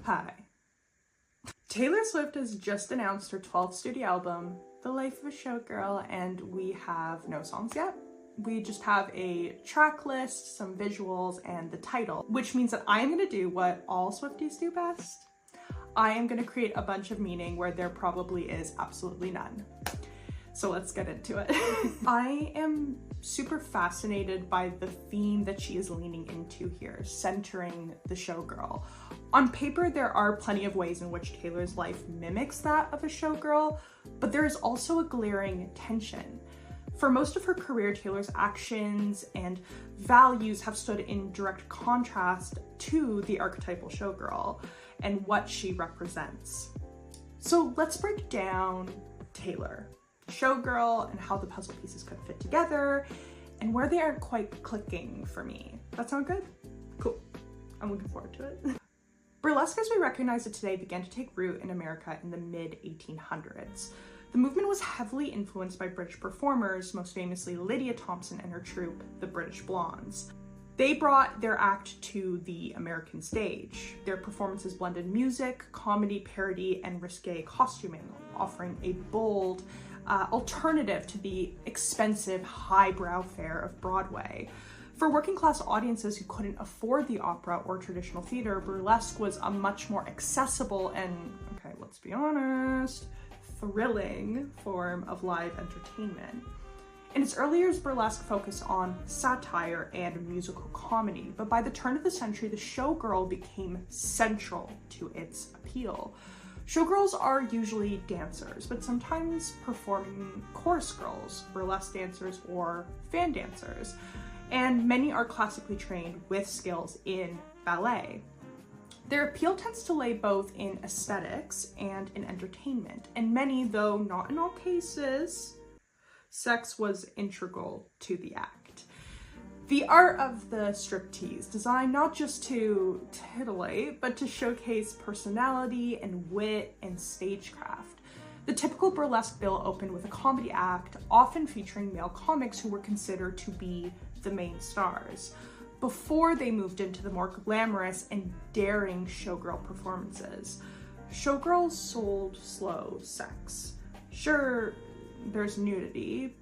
Hi. Taylor Swift has just announced her 12th studio album, The Life of a Showgirl, and we have no songs yet. We just have a track list, some visuals, and the title, which means that I am going to do what all Swifties do best. I am going to create a bunch of meaning where there probably is absolutely none. So let's get into it. I am super fascinated by the theme that she is leaning into here, centering the showgirl. On paper, there are plenty of ways in which Taylor's life mimics that of a showgirl, but there is also a glaring tension. For most of her career, Taylor's actions and values have stood in direct contrast to the archetypal showgirl and what she represents. So let's break down Taylor, showgirl, and how the puzzle pieces could fit together and where they aren't quite clicking for me. That sound good? Cool. I'm looking forward to it. Burlesque as we recognize it today began to take root in America in the mid-1800s. The movement was heavily influenced by British performers, most famously Lydia Thompson and her troupe, the British Blondes. They brought their act to the American stage. Their performances blended music, comedy, parody, and risque costuming, offering a bold alternative to the expensive highbrow fare of Broadway. For working class audiences who couldn't afford the opera or traditional theater, burlesque was a much more accessible and, okay, let's be honest, thrilling form of live entertainment. In its early years, burlesque focused on satire and musical comedy, but by the turn of the century, the showgirl became central to its appeal. Showgirls are usually dancers, but sometimes performing chorus girls, burlesque dancers, or fan dancers, and many are classically trained with skills in ballet. Their appeal tends to lay both in aesthetics and in entertainment, and many, though not in all cases, sex was integral to the act. The art of the striptease, designed not just to titillate, but to showcase personality and wit and stagecraft. The typical burlesque bill opened with a comedy act, often featuring male comics who were considered to be the main stars, before they moved into the more glamorous and daring showgirl performances. Showgirls sold slow sex. Sure, there's nudity.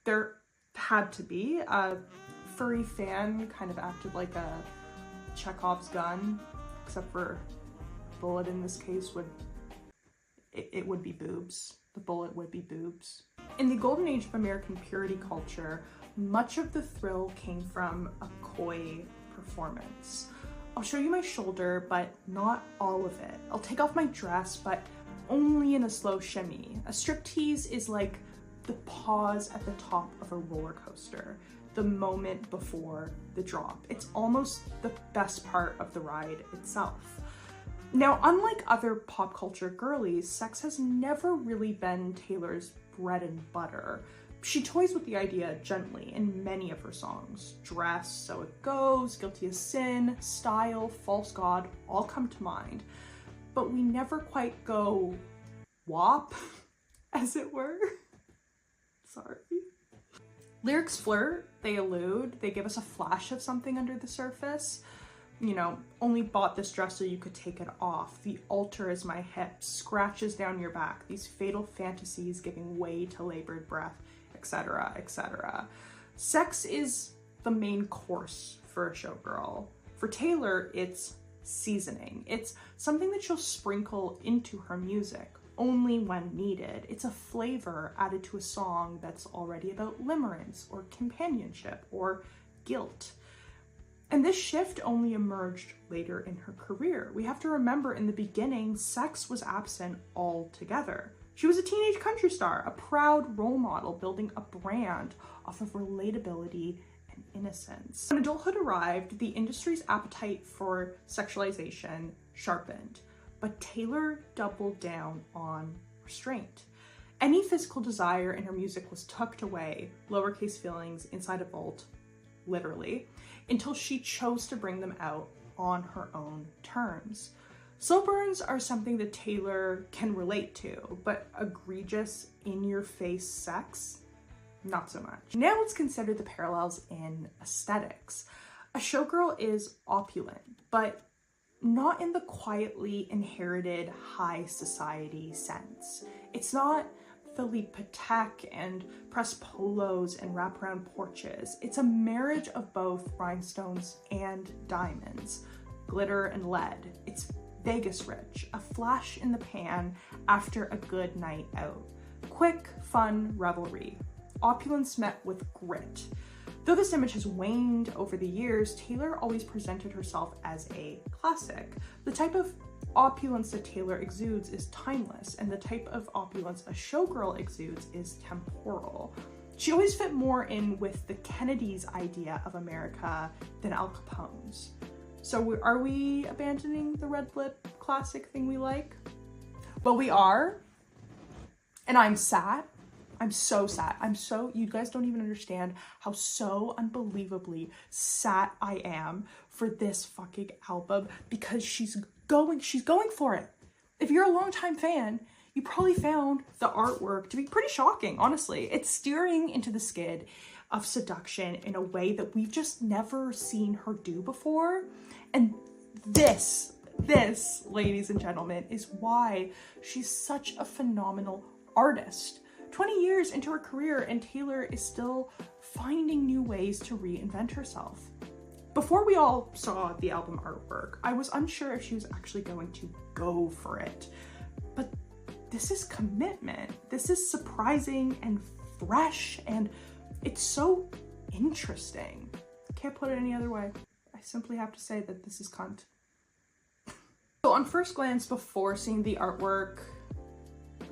There had to be. A furry fan kind of acted like a Chekhov's gun, except for bullet in this case would be boobs. The bullet would be boobs. In the golden age of American purity culture, much of the thrill came from a coy performance. I'll show you my shoulder, but not all of it. I'll take off my dress, but only in a slow shimmy. A striptease is like the pause at the top of a roller coaster, the moment before the drop. It's almost the best part of the ride itself. Now, unlike other pop culture girlies, sex has never really been Taylor's bread and butter. She toys with the idea gently in many of her songs. Dress, So It Goes, Guilty as Sin, Style, False God all come to mind. But we never quite go wop, as it were. Sorry. Lyrics flirt, they allude, they give us a flash of something under the surface. You know, only bought this dress so you could take it off. The altar is my hips, scratches down your back. These fatal fantasies giving way to labored breath, etc., etc. Sex is the main course for a showgirl. For Taylor, it's seasoning. It's something that she'll sprinkle into her music, only when needed. It's a flavor added to a song that's already about limerence or companionship or guilt. And this shift only emerged later in her career. We have to remember in the beginning, sex was absent altogether. She was a teenage country star, a proud role model, building a brand off of relatability and innocence. When adulthood arrived, the industry's appetite for sexualization sharpened, but Taylor doubled down on restraint. Any physical desire in her music was tucked away, lowercase feelings inside a vault, literally, until she chose to bring them out on her own terms. Slow burns are something that Taylor can relate to, but egregious, in-your-face sex, not so much. Now let's consider the parallels in aesthetics. A showgirl is opulent, but not in the quietly inherited high society sense. It's not Philippe Patek and pressed polos and wraparound porches. It's a marriage of both rhinestones and diamonds, glitter and lead. It's Vegas rich, a flash in the pan after a good night out. Quick, fun revelry. Opulence met with grit. Though this image has waned over the years, Taylor always presented herself as a classic. The type of opulence that Taylor exudes is timeless, and the type of opulence a showgirl exudes is temporal. She always fit more in with the Kennedys' idea of America than Al Capone's. So are we abandoning the red lip classic thing we like? Well, we are, and I'm sad. I'm so sad. You guys don't even understand how so unbelievably sad I am for this fucking album, because she's going for it. If you're a longtime fan, you probably found the artwork to be pretty shocking, honestly. It's steering into the skid of seduction in a way that we've just never seen her do before. And this, ladies and gentlemen, is why she's such a phenomenal artist. 20 years into her career, and Taylor is still finding new ways to reinvent herself. Before we all saw the album artwork, I was unsure if she was actually going to go for it. But this is commitment. This is surprising and fresh, and it's so interesting. Can't put it any other way. I simply have to say that this is cunt. So on first glance, before seeing the artwork,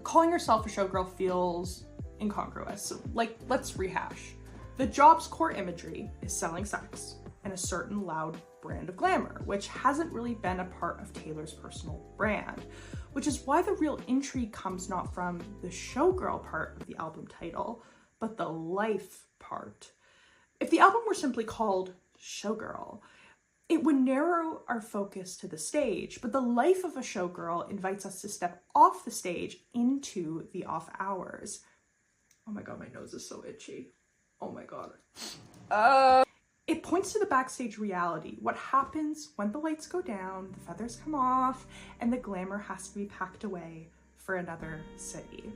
calling herself a showgirl feels incongruous. So, let's rehash. The job's core imagery is selling sex and a certain loud brand of glamour, which hasn't really been a part of Taylor's personal brand, which is why the real intrigue comes not from the showgirl part of the album title, but the life part. If the album were simply called Showgirl, it would narrow our focus to the stage, but the life of a showgirl invites us to step off the stage into the off hours. Oh my god, my nose is so itchy. Oh my god. It points to the backstage reality, what happens when the lights go down, the feathers come off, and the glamour has to be packed away for another city.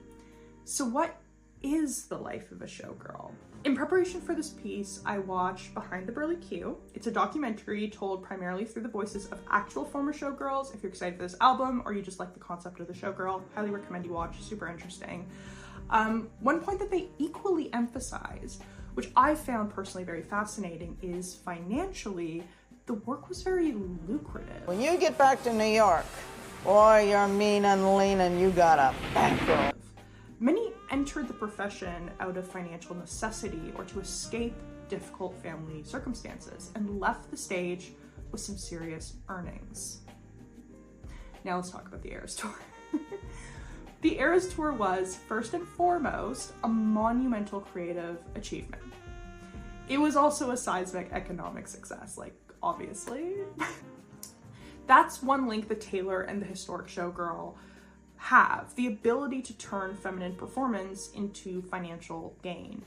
So what is the life of a showgirl? In preparation for this piece, I watched Behind the Burly Q. It's a documentary told primarily through the voices of actual former showgirls. If you're excited for this album or you just like the concept of the showgirl, highly recommend you watch, super interesting. One point that they equally emphasized, which I found personally very fascinating, is financially, the work was very lucrative. When you get back to New York, boy, you're mean and lean and you got a bankroll. Many entered the profession out of financial necessity or to escape difficult family circumstances and left the stage with some serious earnings. Now let's talk about the Eras Tour. The Eras Tour was, first and foremost, a monumental creative achievement. It was also a seismic economic success, obviously. That's one link that Taylor and the historic showgirl have, the ability to turn feminine performance into financial gain.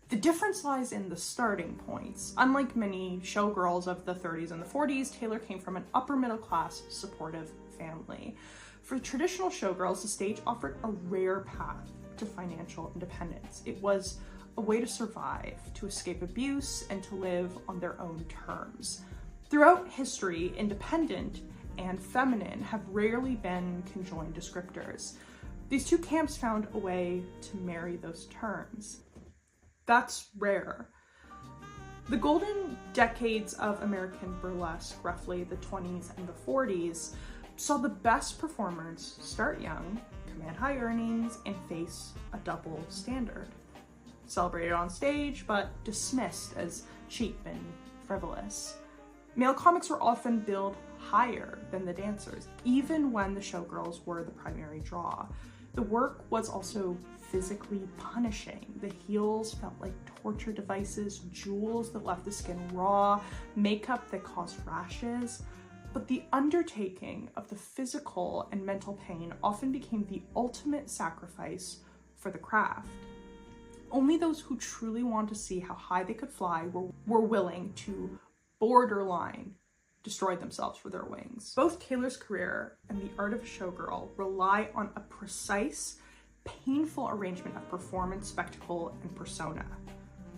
The difference lies in the starting points. Unlike many showgirls of the 30s and the 40s, Taylor came from an upper middle class supportive family. For traditional showgirls, the stage offered a rare path to financial independence. It was a way to survive, to escape abuse, and to live on their own terms. Throughout history, independent and feminine have rarely been conjoined descriptors. These two camps found a way to marry those terms. That's rare. The golden decades of American burlesque, roughly the 20s and the 40s, saw the best performers start young, command high earnings, and face a double standard. Celebrated on stage, but dismissed as cheap and frivolous. Male comics were often billed higher than the dancers, even when the showgirls were the primary draw. The work was also physically punishing. The heels felt like torture devices, jewels that left the skin raw, makeup that caused rashes. But the undertaking of the physical and mental pain often became the ultimate sacrifice for the craft. Only those who truly wanted to see how high they could fly were willing to borderline destroyed themselves for their wings. Both Taylor's career and the art of a showgirl rely on a precise, painful arrangement of performance, spectacle, and persona.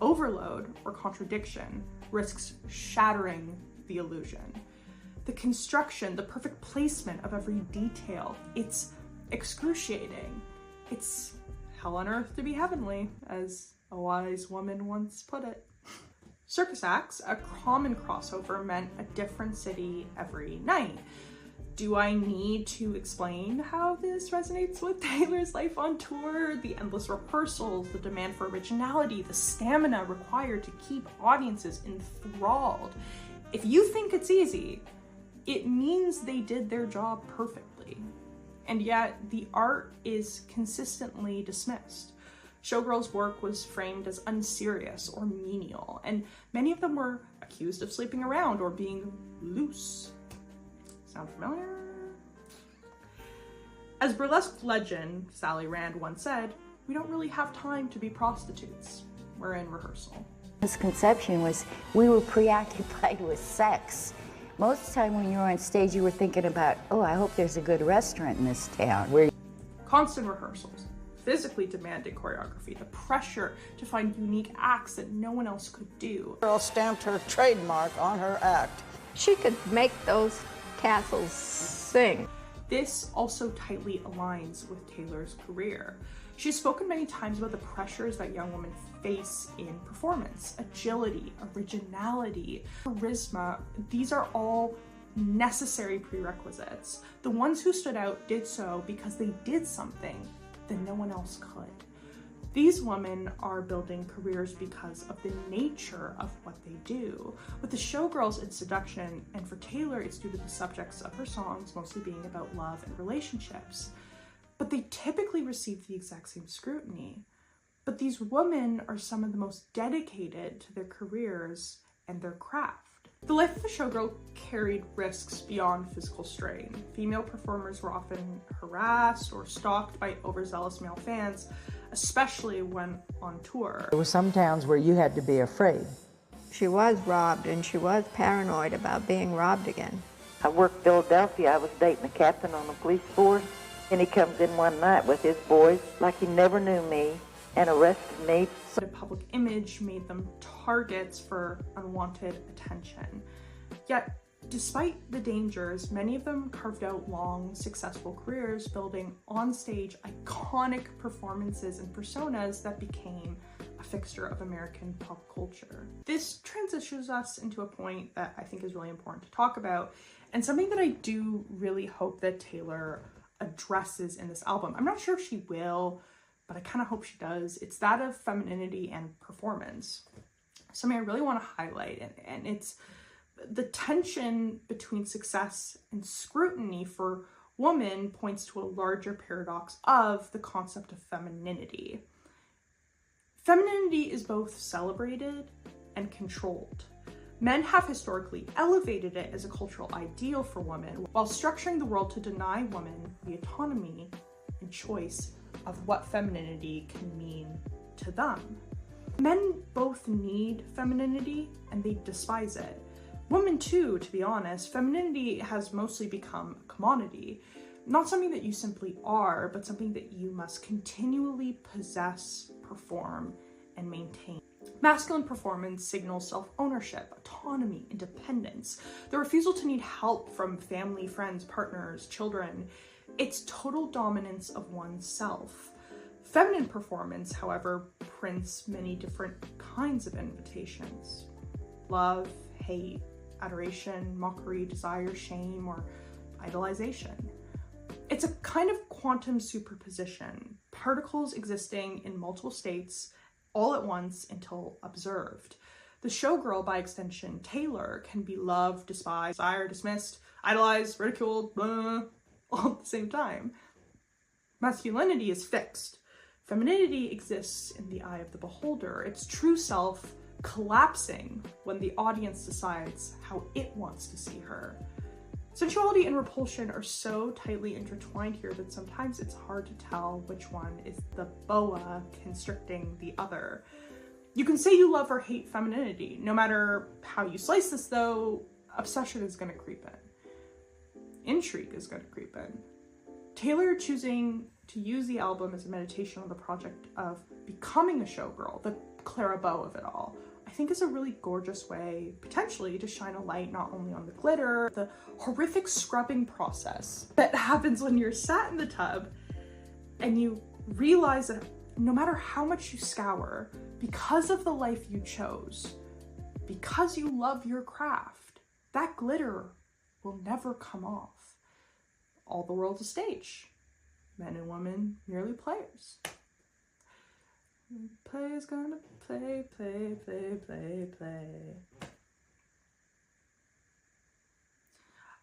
Overload or contradiction risks shattering the illusion. The construction, the perfect placement of every detail, it's excruciating. It's hell on earth to be heavenly, as a wise woman once put it. Circus acts, a common crossover, meant a different city every night. Do I need to explain how this resonates with Taylor's life on tour? The endless rehearsals, the demand for originality, the stamina required to keep audiences enthralled. If you think it's easy, it means they did their job perfectly. And yet, the art is consistently dismissed. Showgirls' work was framed as unserious or menial, and many of them were accused of sleeping around or being loose. Sound familiar? As burlesque legend Sally Rand once said, "We don't really have time to be prostitutes. We're in rehearsal." Misconception was we were preoccupied with sex. Most of the time when you were on stage, you were thinking about, oh, I hope there's a good restaurant in this town. Constant rehearsals, physically demanding choreography, the pressure to find unique acts that no one else could do. The girl stamped her trademark on her act. She could make those tassels sing. This also tightly aligns with Taylor's career. She's spoken many times about the pressures that young women face in performance. Agility, originality, charisma, these are all necessary prerequisites. The ones who stood out did so because they did something that no one else could. These women are building careers because of the nature of what they do. With the showgirls, it's seduction, and for Taylor, it's due to the subjects of her songs mostly being about love and relationships. But they typically receive the exact same scrutiny. But these women are some of the most dedicated to their careers and their craft. The life of a showgirl carried risks beyond physical strain. Female performers were often harassed or stalked by overzealous male fans, especially when on tour. There were some towns where you had to be afraid. She was robbed, and she was paranoid about being robbed again. I worked Philadelphia. I was dating a captain on the police force, and he comes in one night with his boys like he never knew me and arrested me. So the public image made them targets for unwanted attention. Yet, despite the dangers, many of them carved out long, successful careers, building on-stage iconic performances and personas that became a fixture of American pop culture. This transitions us into a point that I think is really important to talk about, and something that I do really hope that Taylor addresses in this album. I'm not sure if she will, but I kind of hope she does. It's that of femininity and performance. Something I really want to highlight, and it's the tension between success and scrutiny for women points to a larger paradox of the concept of femininity. Femininity is both celebrated and controlled. Men have historically elevated it as a cultural ideal for women, while structuring the world to deny women the autonomy and choice of what femininity can mean to them. Men both need femininity and they despise it. Women too, to be honest. Femininity has mostly become a commodity. Not something that you simply are, but something that you must continually possess, perform, and maintain. Masculine performance signals self-ownership, autonomy, independence, the refusal to need help from family, friends, partners, children. It's total dominance of oneself. Feminine performance, however, prints many different kinds of invitations. Love, hate, adoration, mockery, desire, shame, or idolization. It's a kind of quantum superposition, particles existing in multiple states all at once until observed. The showgirl, by extension, Taylor, can be loved, despised, desired, dismissed, idolized, ridiculed, all at the same time. Masculinity is fixed. Femininity exists in the eye of the beholder, its true self collapsing when the audience decides how it wants to see her. Sensuality and repulsion are so tightly intertwined here that sometimes it's hard to tell which one is the boa constricting the other. You can say you love or hate femininity. No matter how you slice this though, obsession is going to creep in. Intrigue is going to creep in. Taylor choosing to use the album as a meditation on the project of becoming a showgirl, the Clara Bow of it all, I think is a really gorgeous way, potentially, to shine a light not only on the glitter, the horrific scrubbing process that happens when you're sat in the tub and you realize that no matter how much you scour, because of the life you chose, because you love your craft, that glitter will never come off. All the world's a stage. Men and women merely players. Player's gonna play, play, play, play, play.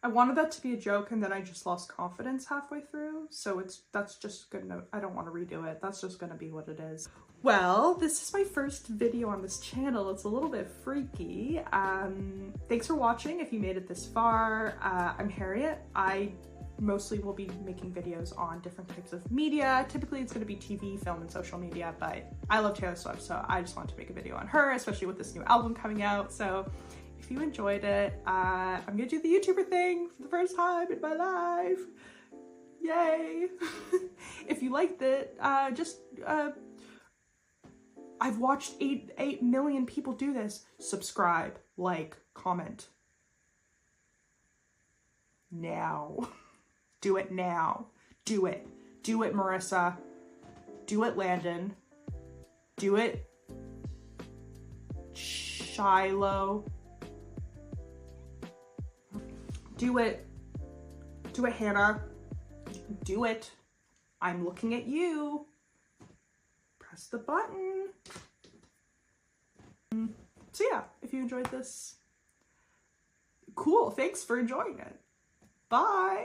I wanted that to be a joke and then I just lost confidence halfway through, so that's just gonna, I don't want to redo it. That's just gonna be what it is. Well, this is my first video on this channel. It's a little bit freaky. Thanks for watching if you made it this far. I'm Harriet. I mostly will be making videos on different types of media. Typically it's going to be TV, film, and social media, but I love Taylor Swift, so I just wanted to make a video on her, especially with this new album coming out. So if you enjoyed it, I'm gonna do the YouTuber thing for the first time in my life. Yay! If you liked it, I've watched 8 million people do this. Subscribe, like, comment. Now. Do it now. Do it. Do it, Marissa. Do it, Landon. Do it, Shiloh. Do it. Do it, Hannah. Do it. I'm looking at you. Press the button. So yeah, if you enjoyed this, cool. Thanks for enjoying it. Bye.